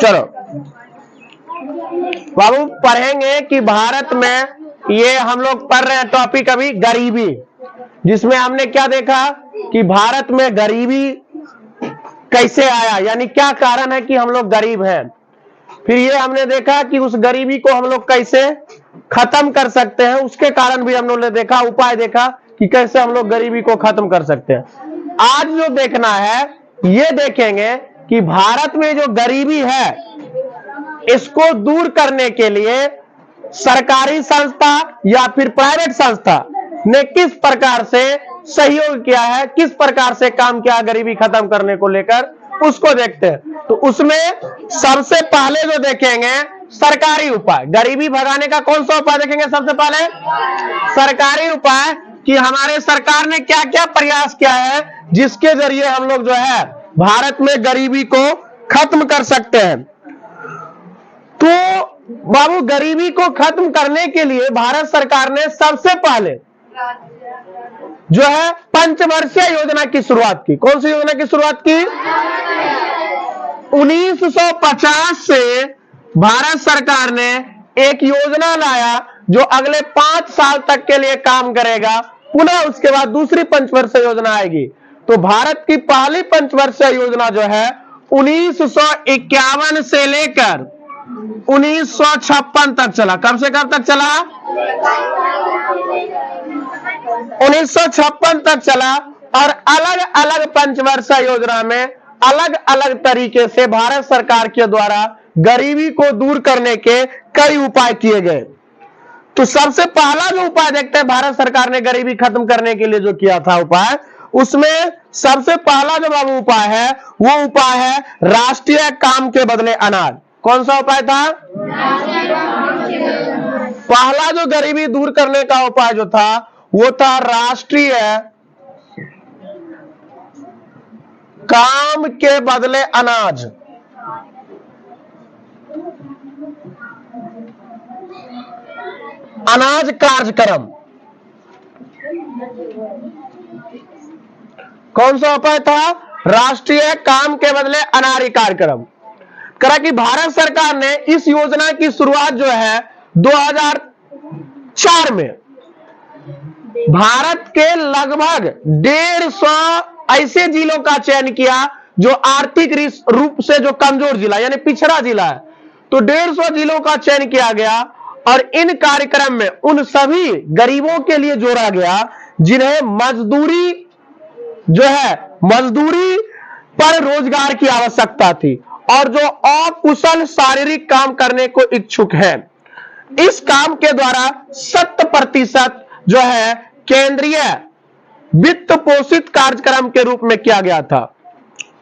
चलो बाबू पढ़ेंगे कि भारत में, ये हम लोग पढ़ रहे हैं टॉपिक अभी गरीबी, जिसमें हमने क्या देखा कि भारत में गरीबी कैसे आया, यानी क्या कारण है कि हम लोग गरीब हैं। फिर ये हमने देखा कि उस गरीबी को हम लोग कैसे खत्म कर सकते हैं, उसके कारण भी हम लोग ने देखा, उपाय देखा कि कैसे हम लोग गरीबी को खत्म कर सकते हैं। आज जो देखना है ये देखेंगे कि भारत में जो गरीबी है इसको दूर करने के लिए सरकारी संस्था या फिर प्राइवेट संस्था ने किस प्रकार से सहयोग किया है, किस प्रकार से काम किया गरीबी खत्म करने को लेकर, उसको देखते हैं। तो उसमें सबसे पहले जो देखेंगे सरकारी उपाय, गरीबी भगाने का कौन सा उपाय देखेंगे सबसे पहले? सरकारी उपाय, कि हमारे सरकार ने क्या क्या प्रयास किया है जिसके जरिए हम लोग जो है भारत में गरीबी को खत्म कर सकते हैं। तो बाबू गरीबी को खत्म करने के लिए भारत सरकार ने सबसे पहले जो है पंचवर्षीय योजना की शुरुआत की। कौन सी योजना की शुरुआत की? 1950 से भारत सरकार ने एक योजना लाया जो अगले 5 साल तक के लिए काम करेगा, पुनः उसके बाद दूसरी पंचवर्षीय योजना आएगी। तो भारत की पहली पंचवर्षीय योजना जो है 1951 से लेकर 1956 तक चला। कब से कब तक चला? 1956 तक चला। और अलग अलग पंचवर्षीय योजना में अलग अलग तरीके से भारत सरकार के द्वारा गरीबी को दूर करने के कई उपाय किए गए। तो सबसे पहला जो उपाय देखते हैं भारत सरकार ने गरीबी खत्म करने के लिए जो किया था उपाय, उसमें सबसे पहला जो बाबू उपाय है वो उपाय है राष्ट्रीय काम के बदले अनाज। कौन सा उपाय था? पहला जो गरीबी दूर करने का उपाय जो था वो था राष्ट्रीय काम के बदले अनाज। अनाज कार्यक्रम। कौन सा उपाय था? राष्ट्रीय काम के बदले अनाज कार्यक्रम। करा कि भारत सरकार ने इस योजना की शुरुआत जो है 2004 में भारत के लगभग 150 ऐसे जिलों का चयन किया जो आर्थिक रूप से जो कमजोर जिला यानी पिछड़ा जिला है। तो 150 जिलों का चयन किया गया और इन कार्यक्रम में उन सभी गरीबों के लिए जोड़ा गया जिन्हें मजदूरी जो है मजदूरी पर रोजगार की आवश्यकता थी और जो अकुशल शारीरिक काम करने को इच्छुक हैं। इस काम के द्वारा 100% जो है केंद्रीय वित्त पोषित कार्यक्रम के रूप में किया गया था।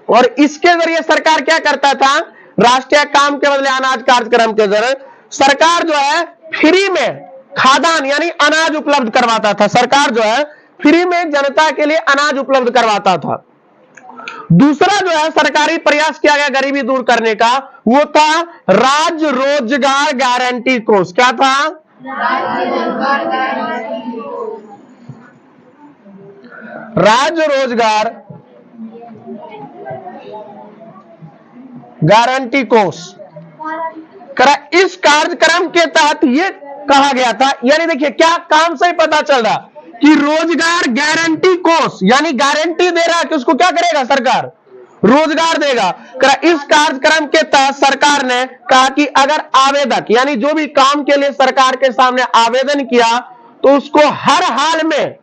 और इसके जरिए सरकार क्या करता था? राष्ट्रीय काम के बदले अनाज कार्यक्रम के जरिए सरकार जो है फ्री में खाद्यान्न यानी अनाज उपलब्ध करवाता था। सरकार जो है फ्री में जनता के लिए अनाज उपलब्ध करवाता था। दूसरा जो है सरकारी प्रयास किया गया गरीबी दूर करने का, वो था राज्य रोजगार गारंटी कोष। क्या था? राज्य रोजगार गारंटी कोष। इस कार्यक्रम के तहत ये कहा गया था, यानी देखिए क्या काम से ही पता चल रहा कि रोजगार गारंटी कोष यानी गारंटी दे रहा है कि उसको क्या करेगा सरकार? रोजगार देगा। इस कार्यक्रम के तहत सरकार ने कहा कि अगर आवेदक यानी जो भी काम के लिए सरकार के सामने आवेदन किया तो उसको हर हाल में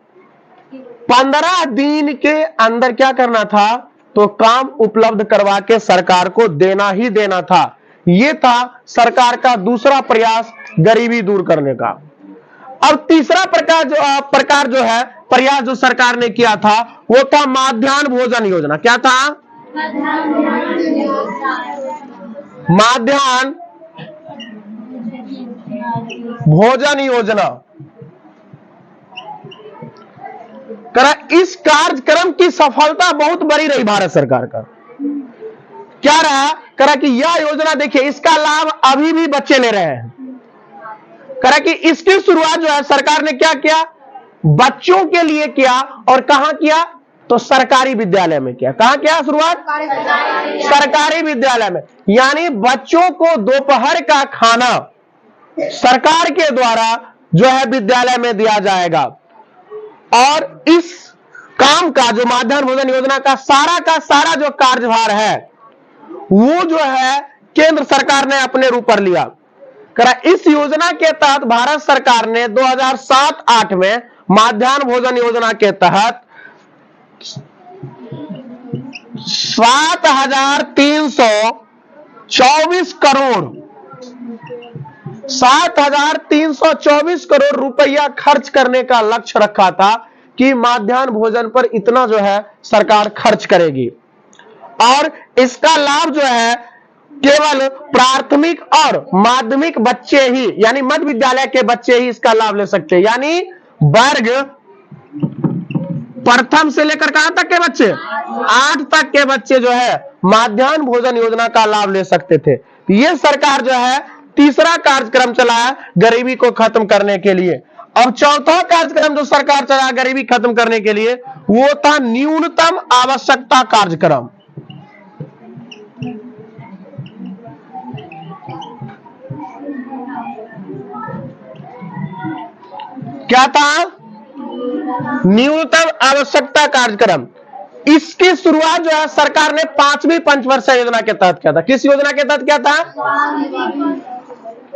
15 दिन के अंदर क्या करना था? तो काम उपलब्ध करवा के सरकार को देना ही देना था। यह था सरकार का दूसरा प्रयास गरीबी दूर करने का। अब तीसरा प्रकार जो है प्रयास जो सरकार ने किया था वो था मध्याह्न भोजन योजना। क्या था? मध्याह्न भोजन योजना। इस कार्यक्रम की सफलता बहुत बड़ी रही भारत सरकार का। क्या रहा? कि यह योजना देखिए इसका लाभ अभी भी बच्चे ले रहे हैं। करा कि इसकी शुरुआत जो है सरकार ने क्या किया, बच्चों के लिए किया, और कहां किया, तो सरकारी विद्यालय में किया। कहां किया शुरुआत, सरकारी विद्यालय में। यानी बच्चों को दोपहर का खाना सरकार के द्वारा जो है विद्यालय में दिया जाएगा। और इस काम का जो मध्याह्न भोजन योजना का सारा जो कार्यभार है वो जो है केंद्र सरकार ने अपने ऊपर लिया। करा इस योजना के तहत भारत सरकार ने 2007-8 में मध्याह्न भोजन योजना के तहत 7,324 करोड़ रुपया खर्च करने का लक्ष्य रखा था कि मध्याह्न भोजन पर इतना जो है सरकार खर्च करेगी। और इसका लाभ जो है केवल प्राथमिक और माध्यमिक बच्चे ही, यानी मध्य विद्यालय के बच्चे ही इसका लाभ ले सकते हैं। यानी वर्ग प्रथम से लेकर कहां तक के बच्चे, 8 तक के बच्चे जो है मध्याह्न भोजन योजना का लाभ ले सकते थे। ये सरकार जो है तीसरा कार्यक्रम चलाया गरीबी को खत्म करने के लिए। और चौथा कार्यक्रम जो सरकार चलाया गरीबी खत्म करने के लिए वो था न्यूनतम आवश्यकता कार्यक्रम। क्या था, न्यूनतम आवश्यकता कार्यक्रम। इसकी शुरुआत जो है सरकार ने 5वीं पंचवर्षीय योजना के तहत किया था। किस योजना के तहत किया था,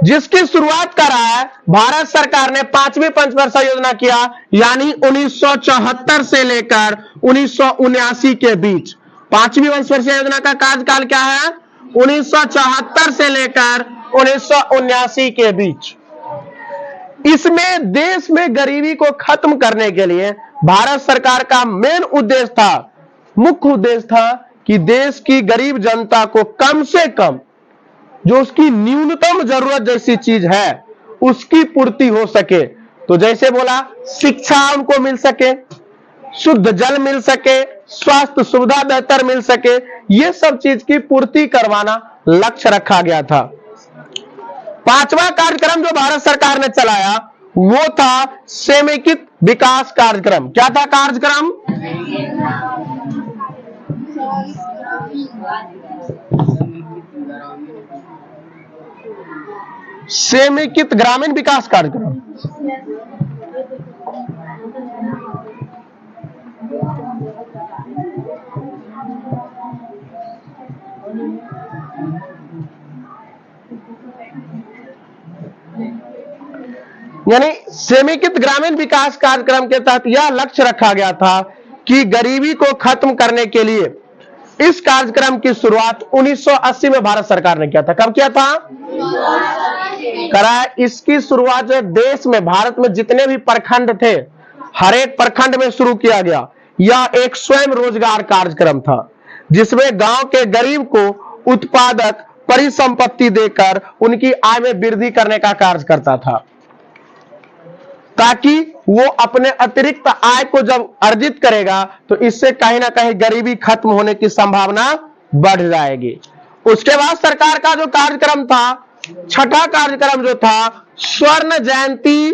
जिसकी शुरुआत करा है भारत सरकार ने 5वीं पंचवर्षीय योजना किया, यानी 1974 से लेकर 1979 के बीच। 5वीं पंचवर्षीय योजना का कार्यकाल क्या है, 1974 से लेकर 1979 के बीच। इसमें देश में गरीबी को खत्म करने के लिए भारत सरकार का मेन उद्देश्य था, मुख्य उद्देश्य था कि देश की गरीब जनता को कम से कम जो उसकी न्यूनतम जरूरत जैसी चीज है उसकी पूर्ति हो सके। तो जैसे बोला, शिक्षा उनको मिल सके, शुद्ध जल मिल सके, स्वास्थ्य सुविधा बेहतर मिल सके, ये सब चीज की पूर्ति करवाना लक्ष्य रखा गया था। 5वां कार्यक्रम जो भारत सरकार ने चलाया वो था समेकित विकास कार्यक्रम। क्या था कार्यक्रम, समेकित ग्रामीण विकास कार्यक्रम। यानी समेकित ग्रामीण विकास कार्यक्रम के तहत यह लक्ष्य रखा गया था कि गरीबी को खत्म करने के लिए इस कार्यक्रम की शुरुआत 1980 में भारत सरकार ने किया था। कब किया था, करा इसकी शुरुआत जो देश में, भारत में जितने भी प्रखंड थे हर एक प्रखंड में शुरू किया गया। यह एक स्वयं रोजगार कार्यक्रम था जिसमें गांव के गरीब को उत्पादक परिसंपत्ति देकर उनकी आय में वृद्धि करने का कार्य करता था, ताकि वो अपने अतिरिक्त आय को जब अर्जित करेगा तो इससे कहीं ना कहीं गरीबी खत्म होने की संभावना बढ़ जाएगी। उसके बाद सरकार का जो कार्यक्रम था, छठा कार्यक्रम जो था स्वर्ण जयंती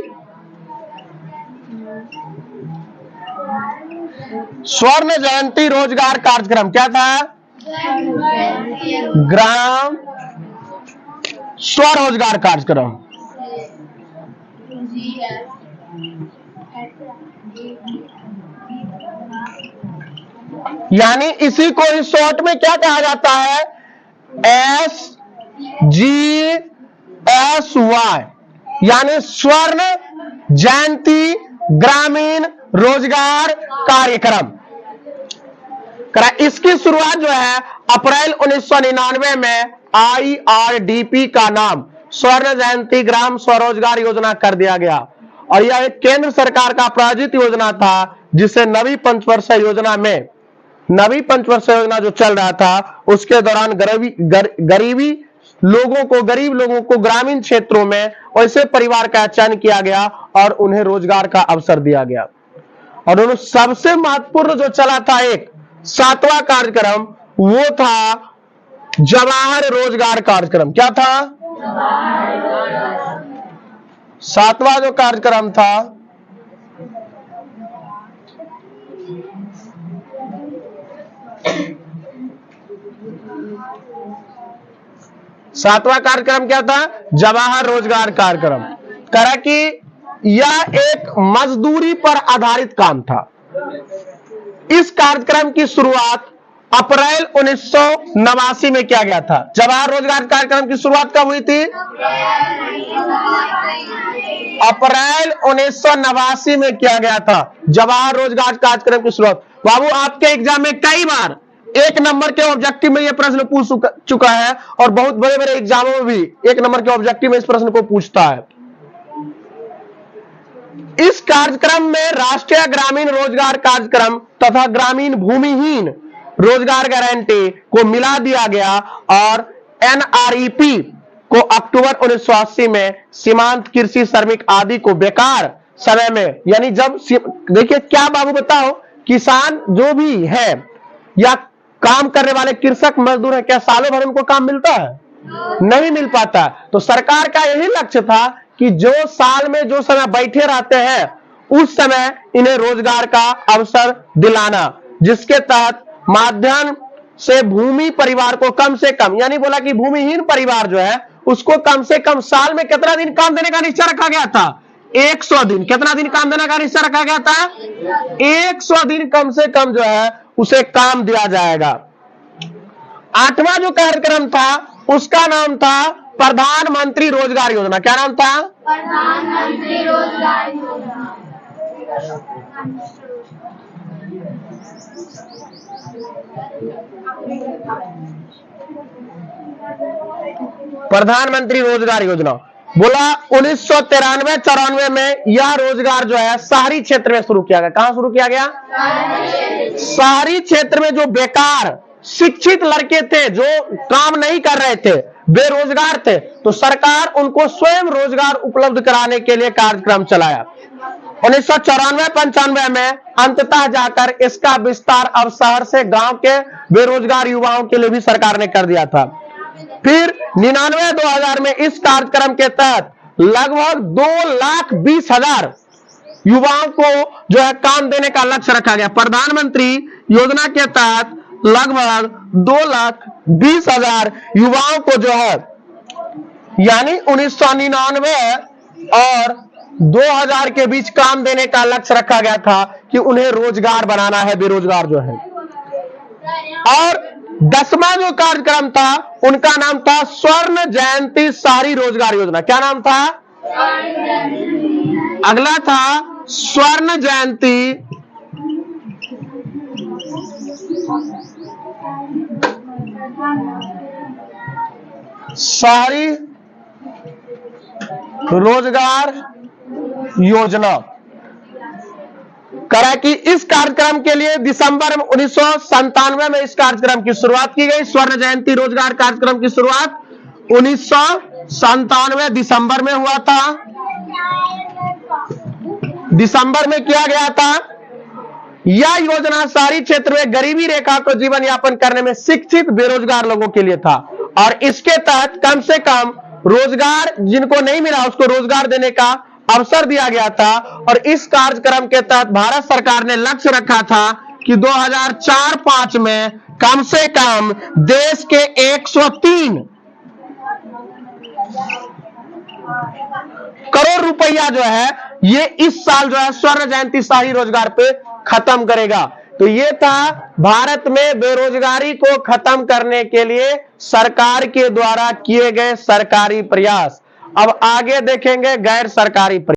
रोजगार कार्यक्रम। क्या था, ग्राम स्वरोजगार कार्यक्रम। यानी इसी को इस शॉर्ट में क्या कहा जाता है, SGSY, यानी स्वर्ण जयंती ग्रामीण रोजगार कार्यक्रम। इसकी शुरुआत जो है अप्रैल 1999 में IRDP का नाम स्वर्ण जयंती ग्राम स्वरोजगार योजना कर दिया गया। और यह एक केंद्र सरकार का प्रायोजित योजना था जिसे नवी पंचवर्षीय योजना में, नवी पंचवर्षीय योजना जो चल रहा था उसके दौरान गरीब लोगों को ग्रामीण क्षेत्रों में ऐसे परिवार का चयन किया गया और उन्हें रोजगार का अवसर दिया गया। और उन्होंने सबसे महत्वपूर्ण जो चला था एक 7वां कार्यक्रम वो था जवाहर रोजगार कार्यक्रम। क्या था, सातवां जो कार्यक्रम था सातवां कार्यक्रम क्या था? जवाहर रोजगार कार्यक्रम। करा कि यह एक मजदूरी पर आधारित काम था। इस कार्यक्रम की शुरुआत अप्रैल 1989 में किया गया था। जवाहर रोजगार कार्यक्रम की शुरुआत कब हुई थी? अप्रैल 1989 में किया गया था जवाहर रोजगार कार्यक्रम की शुरुआत। बाबू, आपके एग्जाम में कई बार 1 नंबर के ऑब्जेक्टिव में यह प्रश्न पूछ चुका है और बहुत बड़े बड़े एग्जामों में भी 1 नंबर के ऑब्जेक्टिव में इस प्रश्न को पूछता है। इस कार्यक्रम में राष्ट्रीय ग्रामीण रोजगार कार्यक्रम तथा ग्रामीण भूमिहीन रोजगार गारंटी को मिला दिया गया और एनआरईपी को अक्टूबर 1980 में सीमांत कृषि श्रमिक आदि को बेकार समय में, यानी जब देखिए क्या बाबू बताओ, किसान जो भी है या काम करने वाले कृषक मजदूर है, क्या सालों भर उनको काम मिलता है? नहीं मिल पाता। तो सरकार का यही लक्ष्य था कि जो साल में जो समय बैठे रहते हैं उस समय इन्हें रोजगार का अवसर दिलाना, जिसके तहत माध्यम से भूमि परिवार को कम से कम, यानी बोला कि भूमिहीन परिवार जो है उसको कम से कम साल में कितना दिन काम देने का निश्चय रखा गया था? 100 दिन। कितना दिन काम देने का निश्चय रखा गया था? 100 दिन कम से कम जो है उसे काम दिया जाएगा। 8वां जो कार्यक्रम था उसका नाम था प्रधानमंत्री रोजगार योजना। क्या नाम था? प्रधानमंत्री रोजगार योजना। प्रधानमंत्री रोजगार योजना बोला 1993-94 में यह रोजगार जो है शहरी क्षेत्र में शुरू किया गया। कहां शुरू किया गया? शहरी क्षेत्र में जो बेकार शिक्षित लड़के थे, जो काम नहीं कर रहे थे, बेरोजगार थे, तो सरकार उनको स्वयं रोजगार उपलब्ध कराने के लिए कार्यक्रम चलाया। 1994-95 में अंततः जाकर इसका विस्तार अब शहर से गांव के बेरोजगार युवाओं के लिए भी सरकार ने कर दिया था। फिर 99-2000 में इस कार्यक्रम के तहत लगभग 2,20,000 युवाओं को जो है काम देने का लक्ष्य रखा गया। प्रधानमंत्री योजना के तहत लगभग 2,20,000 युवाओं को जो है, यानी 1999 और 2000 के बीच काम देने का लक्ष्य रखा गया था कि उन्हें रोजगार बनाना है, बेरोजगार जो है। और 10वां जो कार्यक्रम था उनका नाम था स्वर्ण जयंती शहरी रोजगार योजना। क्या नाम था? अगला था स्वर्ण जयंती शहरी रोजगार योजना। करा कि इस कार्यक्रम के लिए दिसंबर 1997 में इस कार्यक्रम की शुरुआत की गई। स्वर्ण जयंती रोजगार कार्यक्रम की शुरुआत 1997 दिसंबर में हुआ था, दिसंबर में किया गया था। यह योजना शहरी क्षेत्र में गरीबी रेखा को जीवन यापन करने में शिक्षित बेरोजगार लोगों के लिए था और इसके तहत कम से कम रोजगार जिनको नहीं मिला उसको रोजगार देने का अवसर दिया गया था। और इस कार्यक्रम के तहत भारत सरकार ने लक्ष्य रखा था कि 2004-05 में कम से कम देश के 103 करोड़ रुपया जो है ये इस साल जो है स्वर्ण जयंती शहरी रोजगार पे खत्म करेगा। तो ये था भारत में बेरोजगारी को खत्म करने के लिए सरकार के द्वारा किए गए सरकारी प्रयास। अब आगे देखेंगे गैर सरकारी प्रयास।